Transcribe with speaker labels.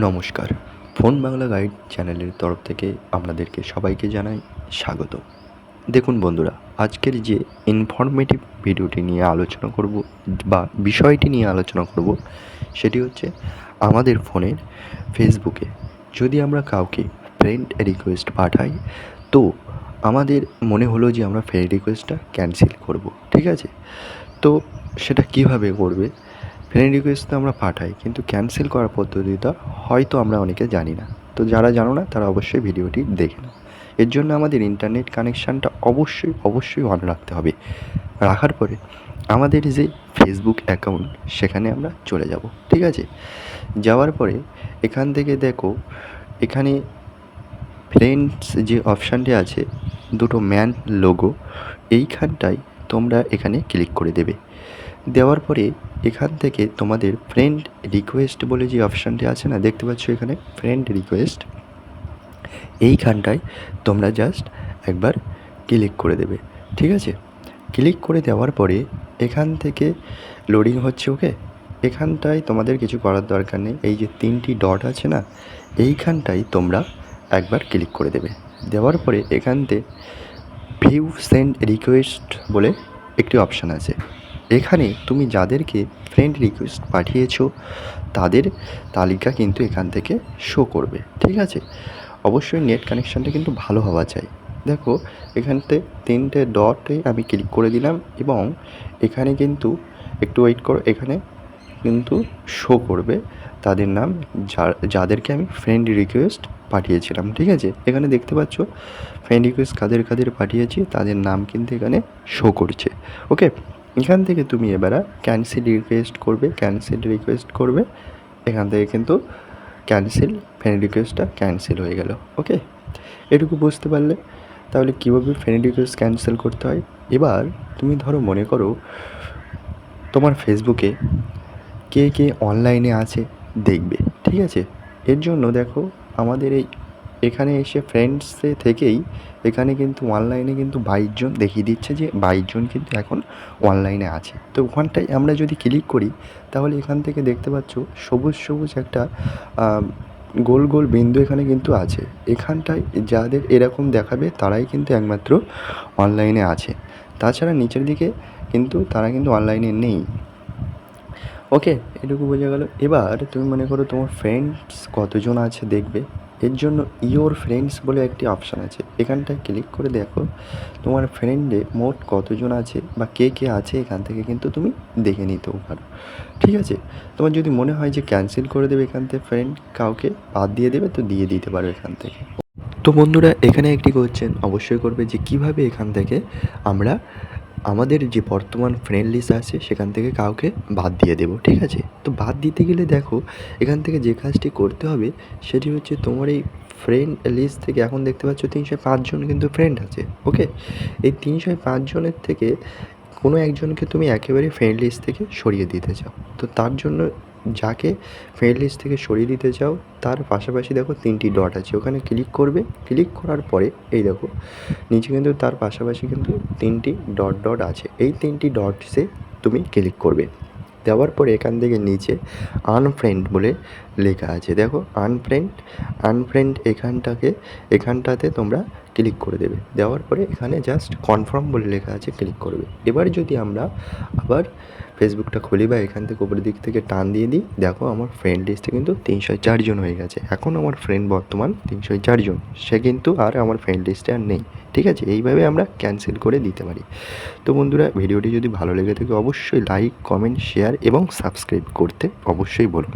Speaker 1: নমস্কার। Phone Bangla guide চ্যানেলের তরফ থেকে আপনাদেরকে সবাইকে জানাই স্বাগত। দেখুন বন্ধুরা, আজকের যে ইনফরমেটিভ ভিডিওটি নিয়ে আলোচনা করব বা বিষয়টি নিয়ে আলোচনা করব, সেটি হচ্ছে আমাদের ফোনের ফেসবুকে যদি আমরা কাউকে ফ্রেন্ড রিকোয়েস্ট পাঠাই, তো আমাদের মনে হলো যে আমরা ফ্রেন্ড রিকোয়েস্টটা ক্যানসেল করব, ঠিক আছে? তো সেটা কীভাবে করবে? ফ্রেন্ড রিকোয়েস্ট তো আমরা পাঠাই, কিন্তু ক্যানসেল করার পদ্ধতিটা হয়তো আমরা অনেকে জানি না। তো যারা জানো না তারা অবশ্যই ভিডিওটি দেখে নাও। এর জন্য আমাদের ইন্টারনেট কানেকশানটা অবশ্যই অন রাখতে হবে। রাখার পরে আমাদের যে ফেসবুক অ্যাকাউন্ট, সেখানে আমরা চলে যাব, ঠিক আছে? যাওয়ার পরে এখান থেকে দেখো, এখানে ফ্রেন্ডস যে অপশানটি আছে, দুটো ম্যান লোগো, এইখানটায় তোমরা এখানে ক্লিক করে দেবে। দেওয়ার পরে এখান থেকে তোমাদের ফ্রেন্ড রিকোয়েস্ট বলে যে অপশানটি আছে না, দেখতে পাচ্ছ এখানে ফ্রেন্ড রিকোয়েস্ট, এইখানটায় তোমরা জাস্ট একবার ক্লিক করে দেবে, ঠিক আছে? ক্লিক করে দেওয়ার পরে এখান থেকে লোডিং হচ্ছে, ওকে? এখানটায় তোমাদের কিছু করার দরকার নেই। এই যে 3টি ডট আছে না, এইখানটায় তোমরা একবার ক্লিক করে দেবে। দেওয়ার পরে এখানতে ভিউ সেন্ড রিকোয়েস্ট বলে একটি অপশান আছে। এখানে তুমি যাদেরকে ফ্রেন্ড রিকোয়েস্ট পাঠিয়েছো তাদের তালিকা কিন্তু এখান থেকে শো করবে, ঠিক আছে? অবশ্যই নেট কানেকশানটা কিন্তু ভালো হওয়া চাই। দেখো, এখানতে 3টে ডটে আমি ক্লিক করে দিলাম এবং এখানে কিন্তু একটু ওয়েট করো, এখানে কিন্তু শো করবে তাদের নাম যাদেরকে আমি ফ্রেন্ড রিকোয়েস্ট পাঠিয়েছিলাম, ঠিক আছে? এখানে দেখতে পাচ্ছ ফ্রেন্ড রিকোয়েস্ট কাদের পাঠিয়েছি তাদের নাম কিন্তু এখানে শো করছে, ওকে? এখান থেকে তুমি এবার ক্যান্সেল রিকোয়েস্ট করবে। এখান থেকে কিন্তু ফ্রেন্ড রিকোয়েস্টটা ক্যান্সেল হয়ে গেল, ওকে? এটুকু বুঝতে পারলে তাহলে কীভাবে ফ্রেন্ড রিকোয়েস্ট ক্যান্সেল করতে হয়। এবার তুমি ধরো মনে করো তোমার ফেসবুকে কে অনলাইনে আছে দেখবে, ঠিক আছে? এর জন্য দেখো, আমাদের এখানে এসে ফ্রেন্ডসে থেকেই এখানে কিন্তু অনলাইনে কিন্তু 22 জন দেখিয়ে দিচ্ছে যে 22 জন কিন্তু এখন অনলাইনে আছে। তো ওখানটায় আমরা যদি ক্লিক করি, তাহলে এখান থেকে দেখতে পাচ্ছ সবুজ একটা গোল বিন্দু এখানে কিন্তু আছে। এখানটায় যাদের এরকম দেখাবে তারাই কিন্তু একমাত্র অনলাইনে আছে। তাছাড়া নিচের দিকে কিন্তু তারা কিন্তু অনলাইনে নেই, ওকে? এটুকু বোঝা গেল। এবার তুমি মনে করো তোমার ফ্রেন্ডস কতজন আছে দেখবে। এর জন্য ইওর ফ্রেন্ডস বলে একটি অপশান আছে, এখানটায় ক্লিক করে দেখো তোমার ফ্রেন্ডে মোট কতজন আছে বা কে আছে, এখান থেকে কিন্তু তুমি দেখে নিতেও পারো, ঠিক আছে? তোমার যদি মনে হয় যে ক্যান্সেল করে দেবে এখান থেকে, ফ্রেন্ড কাউকে বাদ দিয়ে দেবে, তো দিয়ে দিতে পারো এখান থেকে। তো বন্ধুরা, এখানে একটি কোয়েশ্চেন অবশ্যই করবে যে কীভাবে এখান থেকে আমরা আমাদের যে বর্তমান ফ্রেন্ড লিস্ট আছে সেখান থেকে কাউকে বাদ দিয়ে দেবো, ঠিক আছে? তো বাদ দিতে গেলে দেখো, এখান থেকে যে কাজটি করতে হবে সেটি হচ্ছে তোমার এই ফ্রেন্ড লিস্ট থেকে এখন দেখতে পাচ্ছ 305 জন কিন্তু ফ্রেন্ড আছে, ওকে? এই 305 জনের থেকে কোনো একজনকে তুমি একেবারে ফ্রেন্ড লিস্ট থেকে সরিয়ে দিতে চাও। তো তার জন্য যাকে ফ্রেন্ড লিস্ট থেকে সরিয়ে দিতে চাও তার পাশাপাশি দেখো 3টি ডট আছে, ওখানে ক্লিক করবে। ক্লিক করার পরে এই দেখো নিচে কিন্তু তার পাশাপাশি কিন্তু 3টি ডট আছে, এই 3টি ডটসে তুমি ক্লিক করবে। দেওয়ার পরে এখান থেকে নিচে আনফ্রেন্ড বলে লেখা আছে, দেখো আনফ্রেন্ড এখানটাতে তোমরা ক্লিক করে দেবে। দেওয়ার পরে এখানে জাস্ট কনফার্ম বলে লেখা আছে, ক্লিক করবে। এবার যদি আমরা আবার ফেসবুকটা খুলি বা এখান থেকে উপরের দিক থেকে টান দিয়ে দিই, দেখো আমার ফ্রেন্ড লিস্টে কিন্তু 304 জন হয়ে গেছে। এখন আমার ফ্রেন্ড বর্তমান 304 জন, সে কিন্তু আর আমার ফ্রেন্ড লিস্টে আর নেই, ঠিক আছে? এইভাবে আমরা ক্যান্সেল করে দিতে পারি। তো বন্ধুরা, ভিডিওটি যদি ভালো লেগে থাকে অবশ্যই লাইক, কমেন্ট, শেয়ার এবং সাবস্ক্রাইব করতে অবশ্যই বলুন।